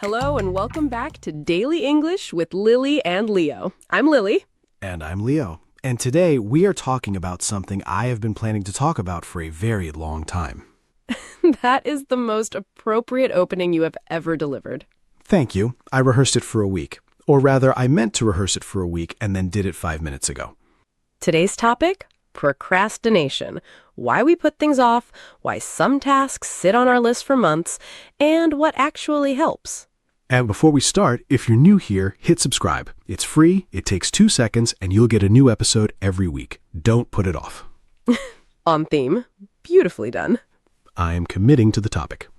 Hello and welcome back to Daily English with Lily and Leo. I'm Lily. And I'm Leo. And today we are talking about something I have been planning to talk about for a very long time. That is the most appropriate opening you have ever delivered. Thank you. I rehearsed it for a week. Or rather, I meant to rehearse it for a week and then did it 5 minutes ago. Today's topic, procrastination. Why we put things off, why some tasks sit on our list for months, and what actually helps. And before we start, if you're new here, hit subscribe. It's free, it takes 2 seconds, and you'll get a new episode every week. Don't put it off. On theme. Beautifully done. I am committing to the topic.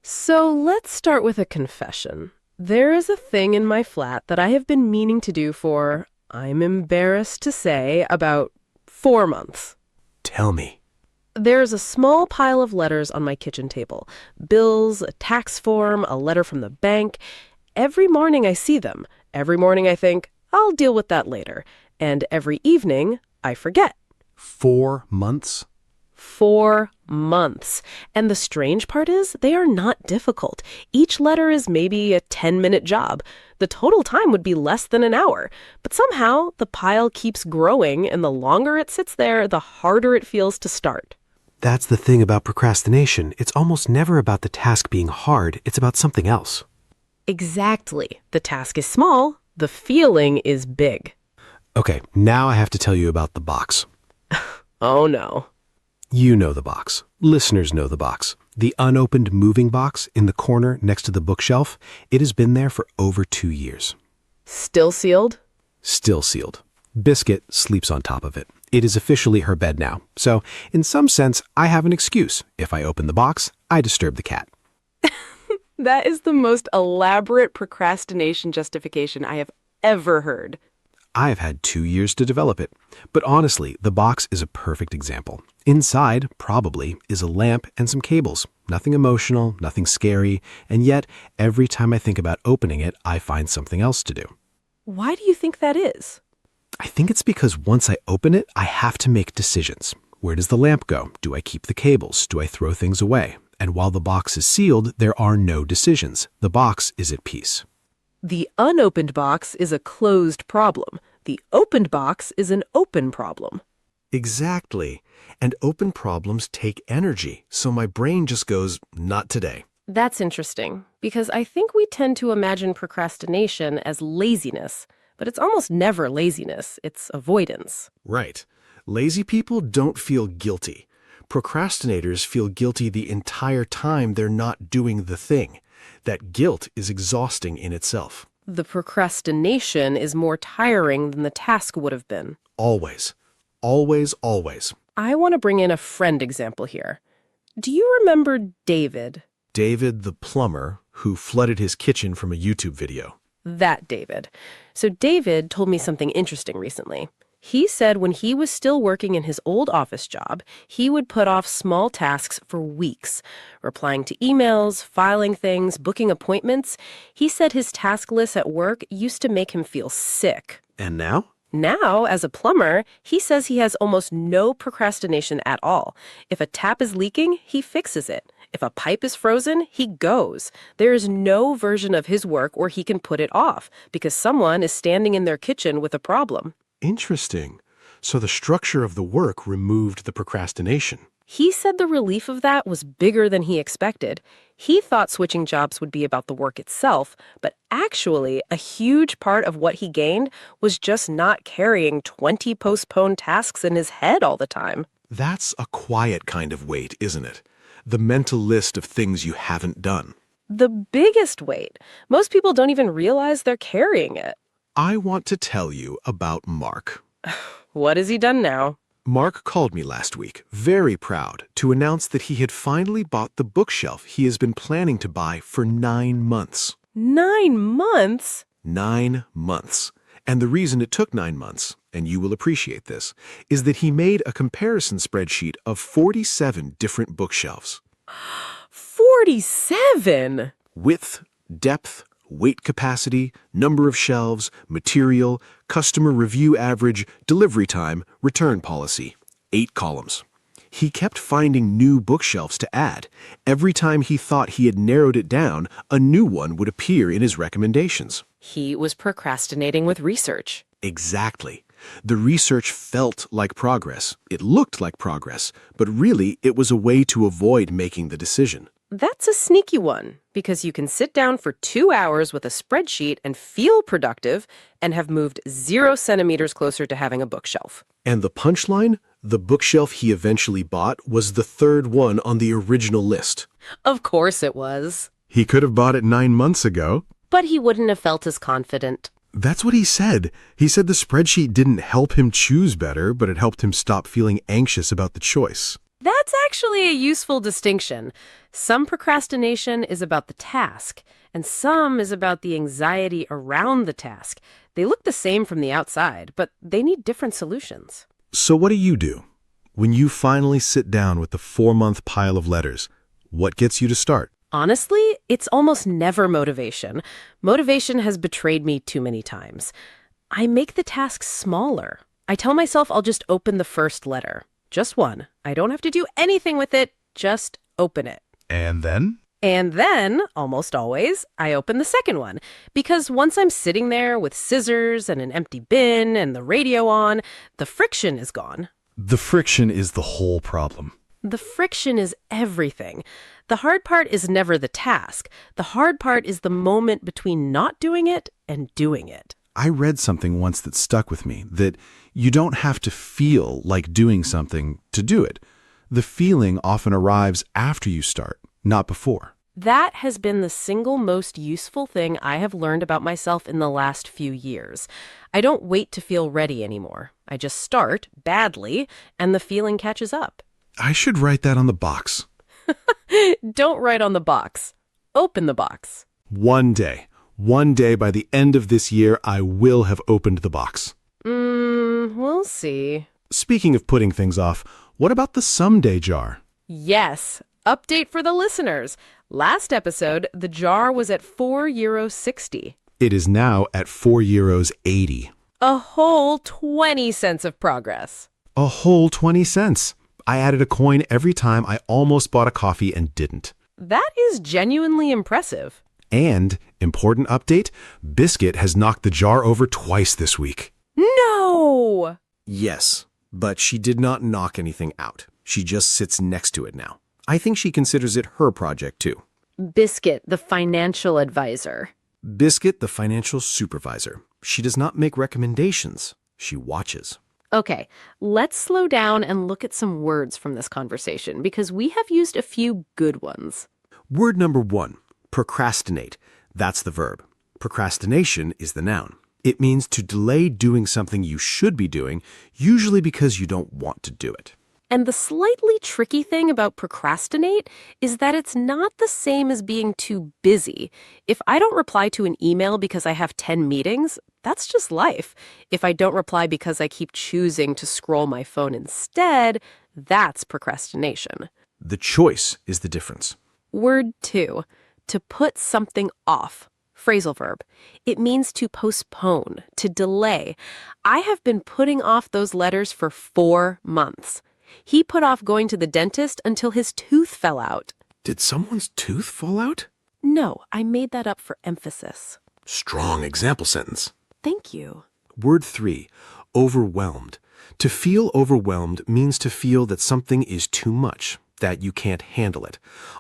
So let's start with a confession. There is a thing in my flat that I have been meaning to do for, I'm embarrassed to say, about 4 months. Tell me. There's a small pile of letters on my kitchen table. Bills, a tax form, a letter from the bank. Every morning I see them. Every morning I think, I'll deal with that later. And every evening, I forget. 4 months? 4 months. And the strange part is, they are not difficult. Each letter is maybe a 10-minute job. The total time would be less than an hour. But somehow, the pile keeps growing, and the longer it sits there, the harder it feels to start. That's the thing about procrastination. It's almost never about the task being hard. It's about something else. Exactly. The task is small. The feeling is big. Okay, now I have to tell you about the box. Oh, no. You know the box. Listeners know the box. The unopened moving box in the corner next to the bookshelf. It has been there for over 2 years. Still sealed? Still sealed. Biscuit sleeps on top of it. It is officially her bed now. So, in some sense, I have an excuse. If I open the box, I disturb the cat. That is the most elaborate procrastination justification I have ever heard. I have had 2 years to develop it. But honestly, the box is a perfect example. Inside, probably, is a lamp and some cables. Nothing emotional, nothing scary, and yet, every time I think about opening it, I find something else to do. Why do you think that is? I think it's because once I open it, I have to make decisions. Where does the lamp go? Do I keep the cables? Do I throw things away? And while the box is sealed, there are no decisions. The box is at peace. The unopened box is a closed problem. The opened box is an open problem. Exactly. And open problems take energy, so my brain just goes, not today. That's interesting, because I think we tend to imagine procrastination as laziness, but it's almost never laziness, it's avoidance. Right. Lazy people don't feel guilty. Procrastinators feel guilty the entire time they're not doing the thing. That guilt is exhausting in itself. The procrastination is more tiring than the task would have been. Always. Always, always. I want to bring in a friend example here. Do you remember David? David the plumber who flooded his kitchen from a YouTube video. That David. So David told me something interesting recently. He said when he was still working in his old office job, he would put off small tasks for weeks, replying to emails, filing things, booking appointments. He said his task list at work used to make him feel sick. And now? Now, as a plumber, he says he has almost no procrastination at all. If a tap is leaking, he fixes it. If a pipe is frozen, he goes. There is no version of his work where he can put it off because someone is standing in their kitchen with a problem. Interesting. So the structure of the work removed the procrastination. He said the relief of that was bigger than he expected. He thought switching jobs would be about the work itself, but actually, a huge part of what he gained was just not carrying 20 postponed tasks in his head all the time. That's a quiet kind of weight, isn't it? The mental list of things you haven't done. The biggest weight. Most people don't even realize they're carrying it. I want to tell you about Mark. What has he done now? Mark called me last week, very proud, to announce that he had finally bought the bookshelf he has been planning to buy for 9 months. 9 months? 9 months. And the reason it took 9 months, and you will appreciate this, is that he made a comparison spreadsheet of 47 different bookshelves. 47? Width, depth, weight capacity, number of shelves, material, customer review average, delivery time, return policy. 8 columns. He kept finding new bookshelves to add. Every time he thought he had narrowed it down, a new one would appear in his recommendations. He was procrastinating with research. Exactly. The research felt like progress. It looked like progress, but really it was a way to avoid making the decision. That's a sneaky one, because you can sit down for 2 hours with a spreadsheet and feel productive and have moved 0 centimeters closer to having a bookshelf. And the punchline? The bookshelf he eventually bought was the third one on the original list. Of course it was. He could have bought it 9 months ago. But he wouldn't have felt as confident. That's what he said. He said the spreadsheet didn't help him choose better, but it helped him stop feeling anxious about the choice. That's actually a useful distinction. Some procrastination is about the task, and some is about the anxiety around the task. They look the same from the outside, but they need different solutions. So what do? When you finally sit down with the 4-month pile of letters, what gets you to start? Honestly, it's almost never motivation. Motivation has betrayed me too many times. I make the task smaller. I tell myself I'll just open the first letter. Just one. I don't have to do anything with it. Just open it. And then? And then, almost always, I open the second one. Because once I'm sitting there with scissors and an empty bin and the radio on, the friction is gone. The friction is the whole problem. The friction is everything. The hard part is never the task. The hard part is the moment between not doing it and doing it. I read something once that stuck with me, that you don't have to feel like doing something to do it. The feeling often arrives after you start, not before. That has been the single most useful thing I have learned about myself in the last few years. I don't wait to feel ready anymore. I just start, badly, and the feeling catches up. I should write that on the box. Don't write on the box. Open the box. One day by the end of this year, I will have opened the box. We'll see. Speaking of putting things off, what about the someday jar? Yes. Update for the listeners. Last episode, the jar was at €4.60. It is now at €4.80. A whole 20 cents of progress. A whole 20 cents. I added a coin every time I almost bought a coffee and didn't. That is genuinely impressive. And, important update, Biscuit has knocked the jar over twice this week. No! Yes, but she did not knock anything out. She just sits next to it now. I think she considers it her project, too. Biscuit, the financial advisor. Biscuit, the financial supervisor. She does not make recommendations. She watches. Okay, let's slow down and look at some words from this conversation, because we have used a few good ones. Word number 1, procrastinate. That's the verb. Procrastination is the noun. It means to delay doing something you should be doing, usually because you don't want to do it. And the slightly tricky thing about procrastinate is that it's not the same as being too busy. If I don't reply to an email because I have 10 meetings, that's just life. If I don't reply because I keep choosing to scroll my phone instead, that's procrastination. The choice is the difference. Word 2, to put something off. Phrasal verb. It means to postpone, to delay. I have been putting off those letters for 4 months. He put off going to the dentist until his tooth fell out. Did someone's tooth fall out? No, I made that up for emphasis. Strong example sentence. Thank you. Word 3, overwhelmed. To feel overwhelmed means to feel that something is too much, that you can't handle it.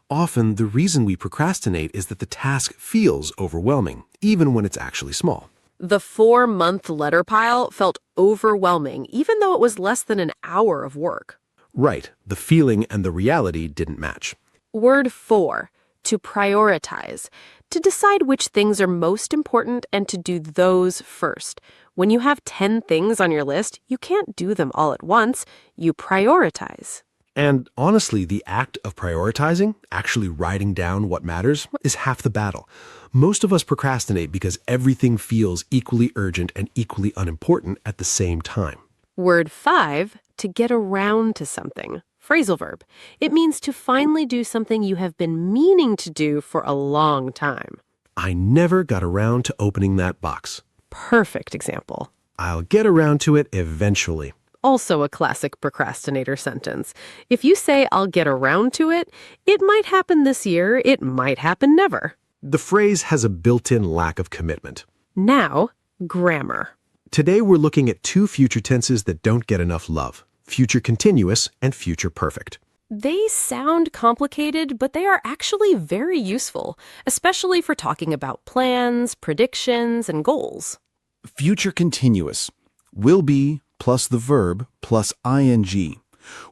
Often, the reason we procrastinate is that the task feels overwhelming, even when it's actually small. The 4-month letter pile felt overwhelming, even though it was less than an hour of work. Right, the feeling and the reality didn't match. Word 4, to prioritize. To decide which things are most important and to do those first. When you have 10 things on your list, you can't do them all at once. You prioritize. And honestly, the act of prioritizing, actually writing down what matters, is half the battle. Most of us procrastinate because everything feels equally urgent and equally unimportant at the same time. Word 5, to get around to something. Phrasal verb. It means to finally do something you have been meaning to do for a long time. I never got around to opening that box. Perfect example. I'll get around to it eventually. Also a classic procrastinator sentence. If you say, I'll get around to it, it might happen this year, it might happen never. The phrase has a built-in lack of commitment. Now, grammar. Today we're looking at two future tenses that don't get enough love: future continuous and future perfect. They sound complicated, but they are actually very useful, especially for talking about plans, predictions, and goals. Future continuous. Will be plus the verb plus ing.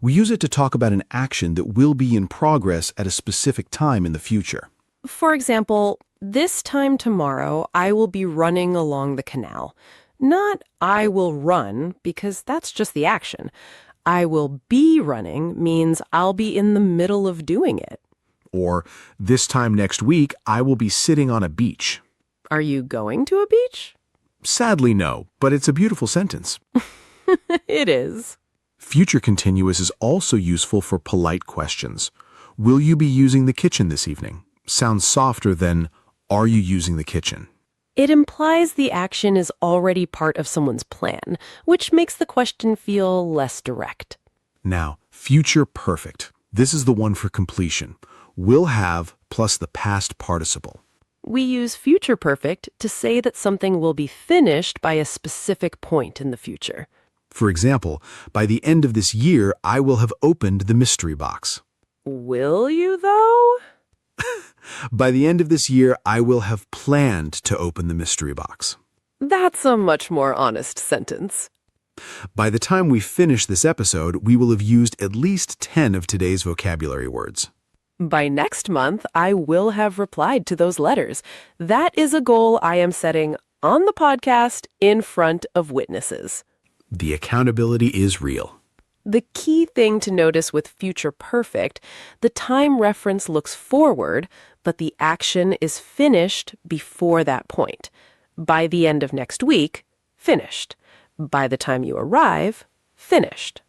We use it to talk about an action that will be in progress at a specific time in the future. For example, this time tomorrow, I will be running along the canal. Not I will run, because that's just the action. I will be running means I'll be in the middle of doing it. Or, this time next week, I will be sitting on a beach. Are you going to a beach? Sadly, no, but it's a beautiful sentence. It is. Future continuous is also useful for polite questions. Will you be using the kitchen this evening? Sounds softer than, are you using the kitchen? It implies the action is already part of someone's plan, which makes the question feel less direct. Now, future perfect. This is the one for completion. Will have plus the past participle. We use future perfect to say that something will be finished by a specific point in the future. For example, by the end of this year, I will have opened the mystery box. Will you, though? By the end of this year, I will have planned to open the mystery box. That's a much more honest sentence. By the time we finish this episode, we will have used at least 10 of today's vocabulary words. By next month, I will have replied to those letters. That is a goal I am setting on the podcast in front of witnesses. The accountability is real. The key thing to notice with future perfect, the time reference looks forward, but the action is finished before that point. By the end of next week, finished. By the time you arrive, finished.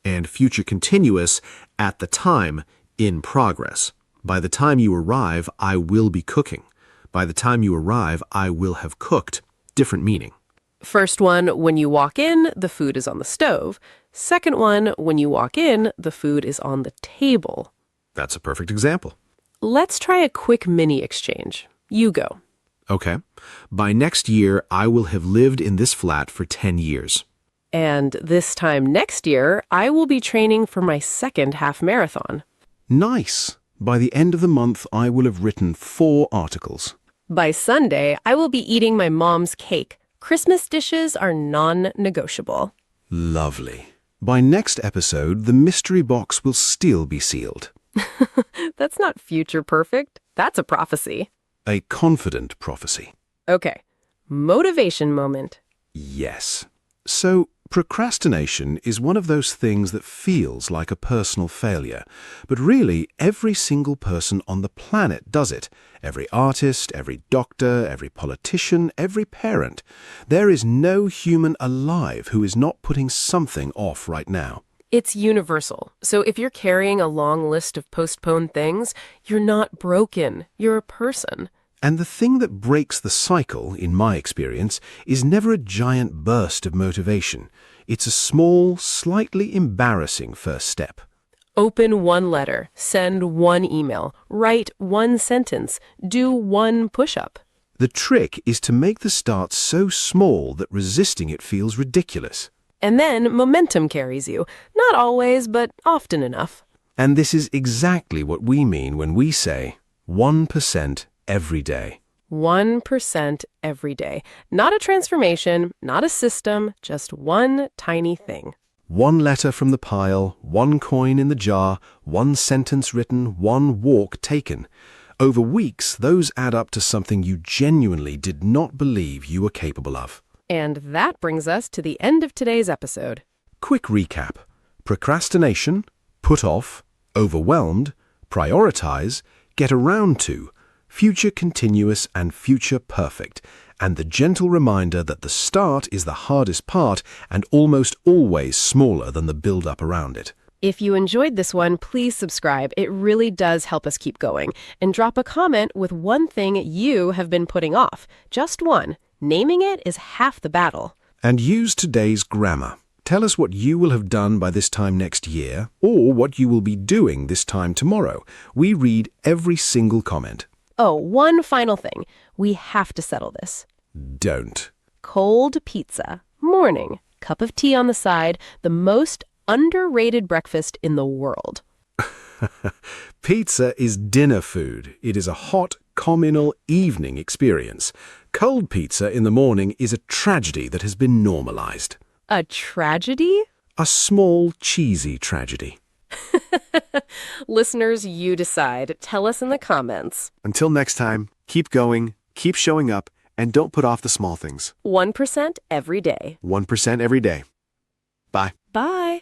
And future continuous, at the time, in progress. By the time you arrive, I will be cooking. By the time you arrive, I will have cooked. Different meaning. First one, when you walk in, the food is on the stove. Second one, when you walk in, the food is on the table. That's a perfect example. Let's try a quick mini exchange. You go. Okay. By next year, I will have lived in this flat for 10 years. And this time next year, I will be training for my second half marathon. Nice. By the end of the month, I will have written 4 articles. By Sunday, I will be eating my mom's cake. Christmas dishes are non-negotiable. Lovely. By next episode, the mystery box will still be sealed. That's not future perfect. That's a prophecy. A confident prophecy. Okay. Motivation moment. Yes. So, procrastination is one of those things that feels like a personal failure. But really, every single person on the planet does it. Every artist, every doctor, every politician, every parent. There is no human alive who is not putting something off right now. It's universal. So if you're carrying a long list of postponed things, you're not broken. You're a person. And the thing that breaks the cycle, in my experience, is never a giant burst of motivation. It's a small, slightly embarrassing first step. Open one letter, send one email, write one sentence, do one push-up. The trick is to make the start so small that resisting it feels ridiculous. And then momentum carries you. Not always, but often enough. And this is exactly what we mean when we say 1% every day. 1% every day. Not a transformation, not a system, just one tiny thing. 1 letter from the pile, 1 coin in the jar, 1 sentence written, 1 walk taken. Over weeks, those add up to something you genuinely did not believe you were capable of. And that brings us to the end of today's episode. Quick recap. Procrastination, put off, overwhelmed, prioritize, get around to, future continuous and future perfect, and the gentle reminder that the start is the hardest part and almost always smaller than the build-up around it. If you enjoyed this one, please subscribe. It really does help us keep going. And drop a comment with one thing you have been putting off. Just one. Naming it is half the battle. And use today's grammar. Tell us what you will have done by this time next year, or what you will be doing this time tomorrow. We read every single comment. Oh, one final thing. We have to settle this. Don't. Cold pizza. Morning. Cup of tea on the side. The most underrated breakfast in the world. Pizza is dinner food. It is a hot, communal evening experience. Cold pizza in the morning is a tragedy that has been normalized. A tragedy? A small, cheesy tragedy. Listeners, you decide. Tell us in the comments. Until next time, keep going, keep showing up, and don't put off the small things. 1% every day. 1% every day. Bye. Bye.